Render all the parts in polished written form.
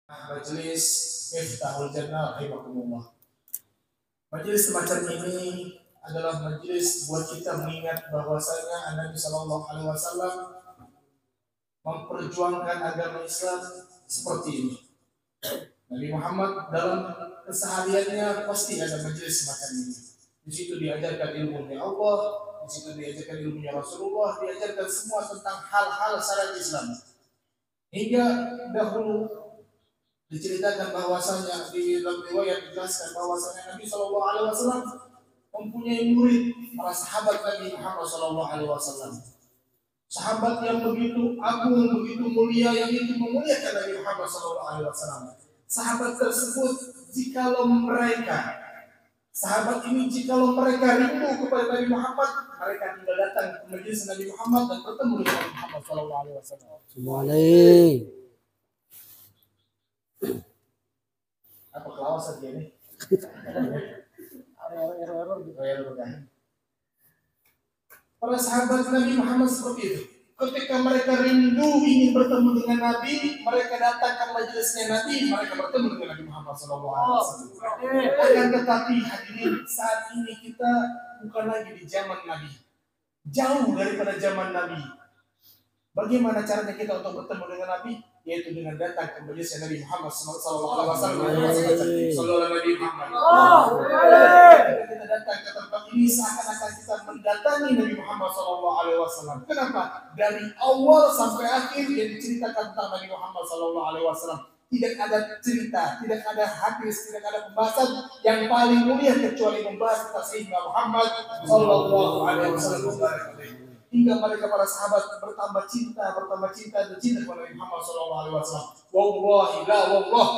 Majelis Miftahul Jannah rahimakumullah. Majelis semacam ini adalah majelis buat kita mengingat bahwasanya Nabi Shallallahu Alaihi Wasallam memperjuangkan agama Islam seperti ini. Nabi Muhammad dalam kesehariannya pasti ada majelis semacam ini. Di situ diajarkan ilmunya Allah, di situ diajarkan ilmunya Rasulullah, diajarkan semua tentang hal-hal syariat Islam. Hingga dahulu diceritakan bahwasanya di dalam riwayat dijelaskan bahwasanya Nabi Shallallahu Alaihi Wasallam mempunyai murid para sahabat Nabi Muhammad Shallallahu Alaihi Wasallam. Sahabat yang begitu agung, begitu mulia, yang itu memuliakan Nabi Muhammad Shallallahu Alaihi Wasallam. Sahabat tersebut, jikalau mereka rindu kepada Nabi Muhammad, mereka tinggal datang ke majelis Nabi Muhammad dan bertemu dengan Nabi Muhammad Shallallahu Alaihi Wasallam. Apa kelawasan dia nih? Error kan? Para sahabat Nabi Muhammad seperti itu. Ketika mereka rindu ingin bertemu dengan Nabi, mereka datang ke majelisnya Nabi, mereka bertemu dengan Nabi Muhammad SAW. Akan tetapi hadirin, saat ini kita bukan lagi di zaman Nabi, jauh daripada zaman Nabi. Bagaimana caranya kita untuk bertemu dengan Nabi? Yaitu dengan datang ke majelisnya Nabi Muhammad SAW. Sallallahu Nabi Muhammad. Kita datang ke tempat ini seakan-akan kita mendatangi Nabi Muhammad SAW. Kenapa? Dari awal sampai akhir yang diceritakan tentang Nabi Muhammad SAW. Tidak ada cerita, tidak ada hadis, tidak ada pembahasan yang paling mulia kecuali membahas tentang Sayyidina Muhammad SAW. Hingga mereka para sahabat bertambah cinta dan cinta kepada Nabi Muhammad SAW. Wallahi la wallah,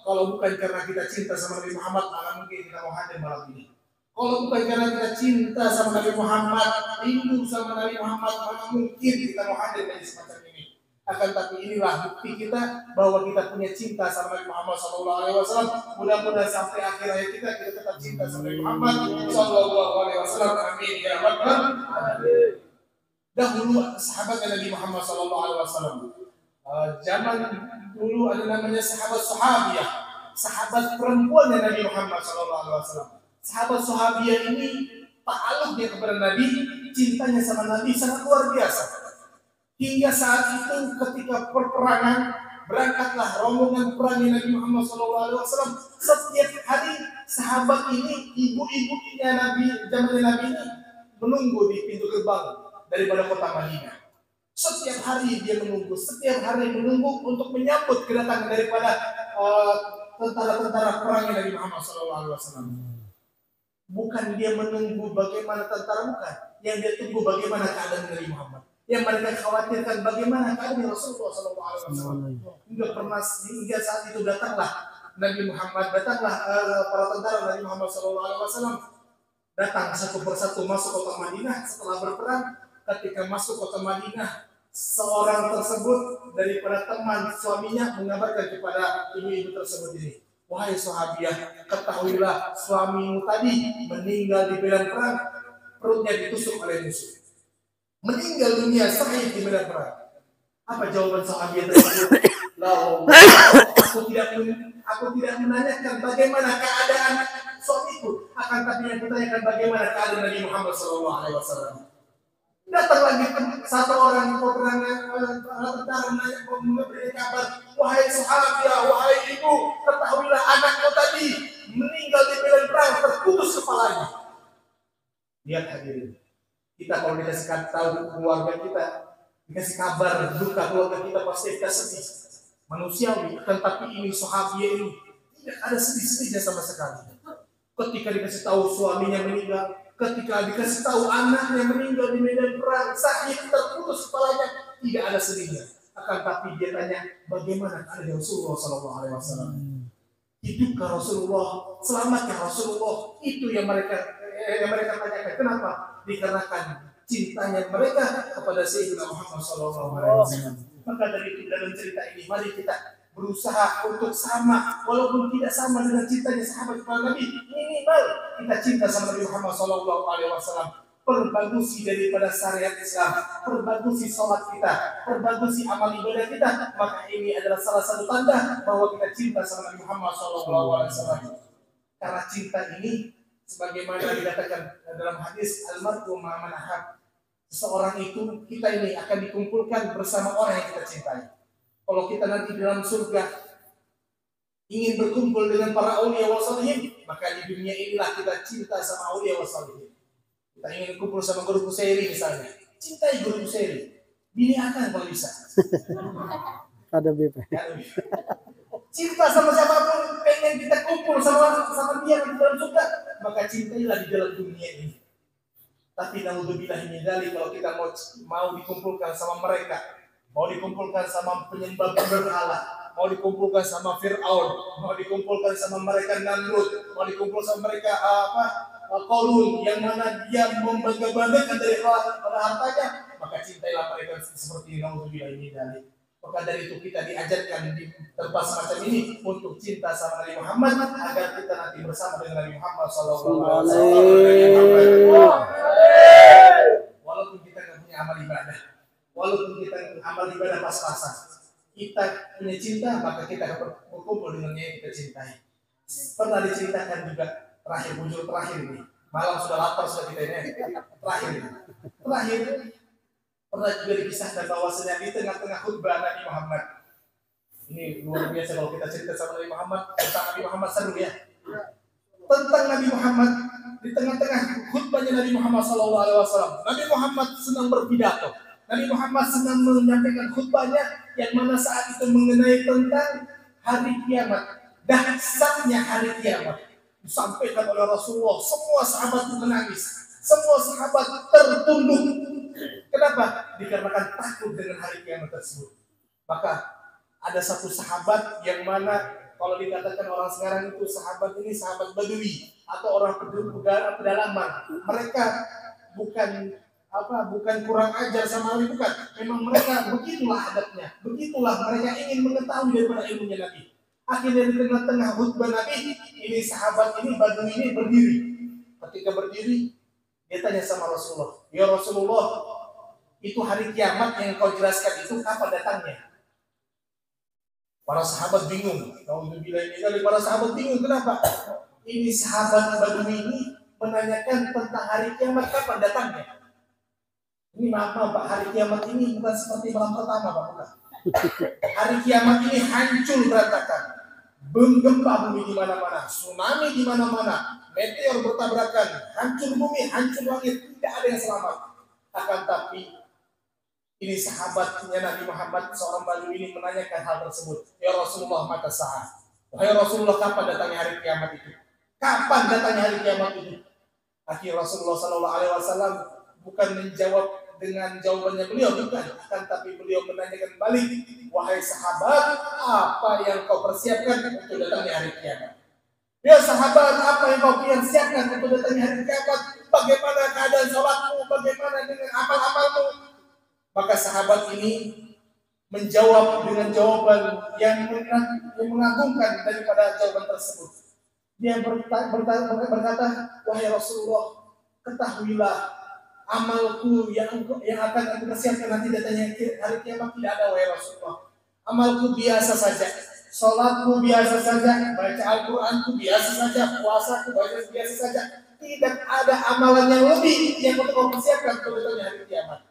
kalau bukan karena kita cinta sama Nabi Muhammad, mana mungkin kita mau hadir malam ini. Kalau bukan karena kita cinta sama Nabi Muhammad, rindu sama Nabi Muhammad, mana mungkin kita mau hadir dari semacam ini. Akan tapi inilah bukti kita bahwa kita punya cinta sama Nabi Muhammad SAW. Mudah-mudahan sampai akhir hayat kita tetap cinta sama Nabi Muhammad SAW. Amin ya rabbal alamin. Dahulu sahabat Nabi Muhammad SAW, zaman dulu ada namanya sahabat sahabiyah, sahabat perempuan Nabi Muhammad SAW. Sahabat sahabiyah ini ta'alluqnya kepada Nabi, cintanya sama Nabi sangat luar biasa. Hingga saat itu ketika perperangan, berangkatlah rombongan perang Nabi Muhammad SAW. Setiap hari sahabat ini, ibu-ibunya Nabi, zaman Nabi ini menunggu di pintu gerbang daripada kota Madinah. Setiap hari dia menunggu, untuk menyambut kedatangan daripada tentara-tentara perang Nabi Muhammad SAW. Bukan dia menunggu bagaimana tentara, bukan. Yang dia tunggu bagaimana keadaan Nabi Muhammad. Yang mereka khawatirkan bagaimana keadaan Rasulullah SAW. Hingga saat itu datanglah Nabi Muhammad, para tentara Nabi Muhammad SAW. Datang satu persatu masuk kota Madinah setelah berperang. Ketika masuk kota Madinah, seorang tersebut daripada teman suaminya mengabarkan kepada ibu-ibu tersebut ini, wahai sahabiah, ketahuilah suamimu tadi meninggal di medan perang, perutnya ditusuk oleh musuh, meninggal dunia syahid di medan perang. Apa jawaban sahabiah tersebut? Aku tidak menanyakan bagaimana keadaan suamiku, akan tapi yang kutanyakan bagaimana keadaan Nabi Muhammad SAW. Datang lagi satu orang tentara memberi kabar, wahai sahabiah, wahai ibu, ketahuilah anakmu tadi meninggal di medan perang, terputus kepalanya. Lihat hadirin, kita kalau dikasih tahu keluarga kita, dikasih kabar duka keluarga kita, pasti kita sedih, manusiawi. Tetapi ini sahabiah ini tidak ada sedih-sedihnya sama sekali. Ketika dikasih tahu suaminya meninggal, ketika dikasih tahu anaknya meninggal di medan perang, syahid terputus kepalanya, tidak ada sedihnya. Akan tapi dia tanya, bagaimana keadaan Rasulullah SAW? Hidupkah Rasulullah? Selamatkah Rasulullah? Itu yang mereka tanyakan. Kenapa? Dikarenakan cintanya mereka kepada Sayyidina Muhammad SAW. Maka dari itu dalam cerita ini, mari kita berusaha untuk sama, walaupun tidak sama dengan cintanya sahabat kepada Nabi, minimal kita cinta sama Nabi Muhammad SAW. perbagusi daripada syariat Islam, perbagusi sholat kita, perbagusi amal ibadah kita, maka ini adalah salah satu tanda bahwa kita cinta sama Nabi Muhammad SAW. Karena cinta ini, sebagaimana dikatakan dalam hadis almarhum man ahab, seseorang itu kita ini akan dikumpulkan bersama orang yang kita cintai. Kalau kita nanti dalam surga ingin berkumpul dengan para aulia wa sholihin, maka di dunia inilah kita cinta sama aulia wa sholihin. Kita ingin kumpul sama guru Kusairi misalnya, cintai guru Kusairi, bini akan kalau bisa. Ada BP. Cinta sama siapapun, pengen kita kumpul sama dia di dalam surga, maka cintailah di dalam dunia ini. Tapi naudzubillah min dzalik, kalau kita mau dikumpulkan sama mereka, mau dikumpulkan sama penyembah berhala, mau dikumpulkan sama Fir'aun, mau dikumpulkan sama mereka Namrud, mau dikumpulkan sama mereka Qarun, yang mana dia membangga-banggakan dari hartanya, maka cintailah mereka seperti naudzubillah min dzalik. Maka dari itu kita diajarkan di tempat semacam ini untuk cinta sama Nabi Muhammad agar kita nanti bersama dengan Nabi Muhammad SAW. Walaupun kita nggak punya amal ibadah, walaupun kita amal ibadah pas-pasan, kita punya cinta, maka kita berkumpul dengan yang kita cintai. Pernah diceritakan juga bujur terakhir ini. Malam sudah lapar sudah kita ini. Terakhir pernah juga dikisahkan bahwasanya di tengah-tengah khutbah Nabi Muhammad. Ini luar biasa kalau kita cerita sama Nabi Muhammad, tentang Nabi Muhammad seru ya. Tentang Nabi Muhammad di tengah-tengah khutbahnya Nabi Muhammad SAW. Nabi Muhammad senang berpidato. Nabi Muhammad senang menyampaikan khutbahnya yang mana saat itu mengenai tentang hari kiamat, dahsyatnya hari kiamat. Disampaikan oleh Rasulullah, semua sahabat menangis, semua sahabat tertunduk. Kenapa? Dikarenakan takut dengan hari kiamat tersebut. Maka ada satu sahabat yang mana kalau dikatakan orang sekarang itu sahabat ini sahabat badui atau orang pedalaman. Mereka bukan kurang ajar sama Nabi, bukan. Memang mereka begitulah adabnya, begitulah mereka ingin mengetahui daripada ilmunya Nabi. Akhirnya di tengah-tengah khutbah Nabi, ini sahabat ini badui ini berdiri. Ketika berdiri, dia tanya sama Rasulullah, ya Rasulullah, itu hari kiamat yang kau jelaskan itu kapan datangnya? Para sahabat bingung. Para sahabat bingung, kenapa? Ini sahabat badui ini menanyakan tentang hari kiamat kapan datangnya. Ini maaf Pak, hari kiamat ini bukan seperti malam pertama Pak, bukan. Hari kiamat ini hancur berantakan, gempa bumi di mana-mana, tsunami di mana-mana, meteor bertabrakan, hancur bumi, hancur langit, tidak ada yang selamat. Akan tapi ini sahabatnya Nabi Muhammad, seorang badui ini menanyakan hal tersebut. Ya Rasulullah, mata sa'ah. Wahai Rasulullah, kapan datangnya hari kiamat itu? Kapan datangnya hari kiamat itu? Akhirnya Rasulullah SAW bukan menjawab dengan jawabannya beliau, bukan, akan tapi beliau menanyakan balik, wahai sahabat, apa yang kau persiapkan untuk datangnya hari kiamat? Ya sahabat, apa yang kau persiapkan untuk datangnya hari kiamat? Bagaimana keadaan sholatmu? Bagaimana dengan amal-amalmu? Maka sahabat ini menjawab dengan jawaban yang mengagumkan daripada jawaban tersebut. Dia berkata, wahai Rasulullah, ketahuilah, amalku yang akan aku persiapkan nanti datanya hari kiamat tidak ada, wahai Rasulullah. Amalku biasa saja, sholatku biasa saja, baca Al-Quranku biasa saja, puasaku biasa saja. Tidak ada amalan yang lebih yang untuk kau persiapkan untuk datanya hari kiamat.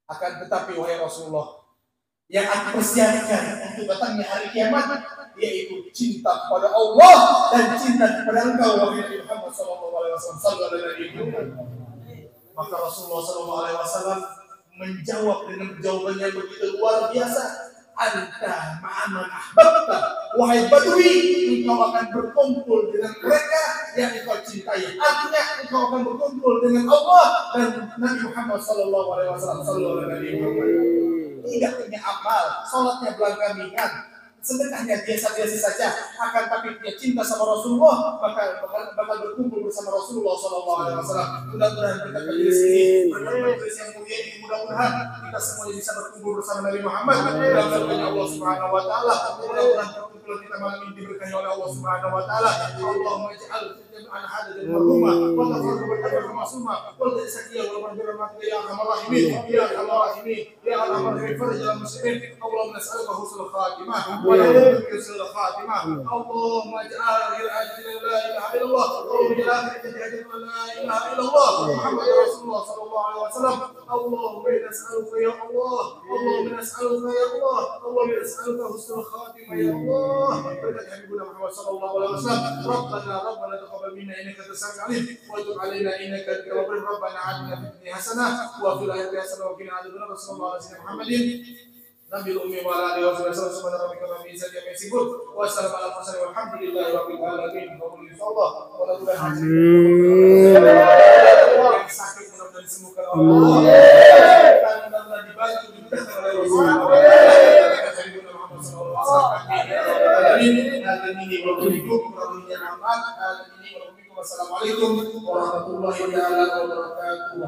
Akan tetapi wahai Rasulullah, yang aku persiapkan untuk datangnya hari kiamat yaitu cinta kepada Allah dan cinta kepada engkau wahai Muhammad SAW. Maka Rasulullah SAW menjawab dengan jawaban yang begitu luar biasa. Anta ma'aman ahbabta, wahai badui, engkau akan berkumpul dengan mereka yang engkau cintai. Artinya engkau akan berkumpul dengan Allah dan Nabi Muhammad SAW. Tidak punya amal, sholatnya belanggamingan, sedekahnya biasa-biasa saja, akan tapi dia cinta sama Rasulullah, maka bakal berkumpul bersama Rasulullah SAW. Mudah-mudahan kita di sini bermajelis yang mulia ini, mudah-mudahan kita semuanya bisa berkumpul bersama Nabi Muhammad dalam surganya Allah Subhanahu Wa Taala. Mudah-mudahan perkumpulan kita kita malam ini diberkahi oleh Allah Subhanahu wa taala. Allahumma ij'al jam'an hada marhumah wa tafarruqa masumah wa tasqiya wa rahmatika ya arhamar rahimin ya arhamar rahimin ya arhamar rahimin farjal muslimin. Allahumma nas'aluka husnul khatimah wa na'udzu bika min khatimah. Allahumma ij'al akhir ajalina la ilaha illallah wa bil akhirati ajalina la ilaha illallah Muhammad Rasulullah sallallahu alaihi wasallam. Allahumma nas'aluka ya Allah, Allahumma nas'aluka ya Allah, Allahumma nas'aluka husnul khatimah ya Allah. Berkat Habibuna Muhammad sallallahu alaihi wasallam. Rabbana taqabbal minna innaka antas samiul alim wa tub alaina innaka antal tawwabur rahim. Rabbana atina fid dunya hasanah wa fil akhirati hasanah wa qina adzabannar. Sallallahu alaihi wasallam Muhammadin Nabil ummi wa ala alihi wa sahbihi subhana rabbika rabbil izzati amma yasifun wa salamun alal mursalin walhamdulillahi rabbil alamin. Insyaallah mudah-mudahan yang sakit mudah-mudahan disembuhkan oleh Allah. Mudah-mudahan dibantu dimudahkan oleh Allah Subhanahu wa taala. Assalamualaikum warahmatullahi wabarakatuh.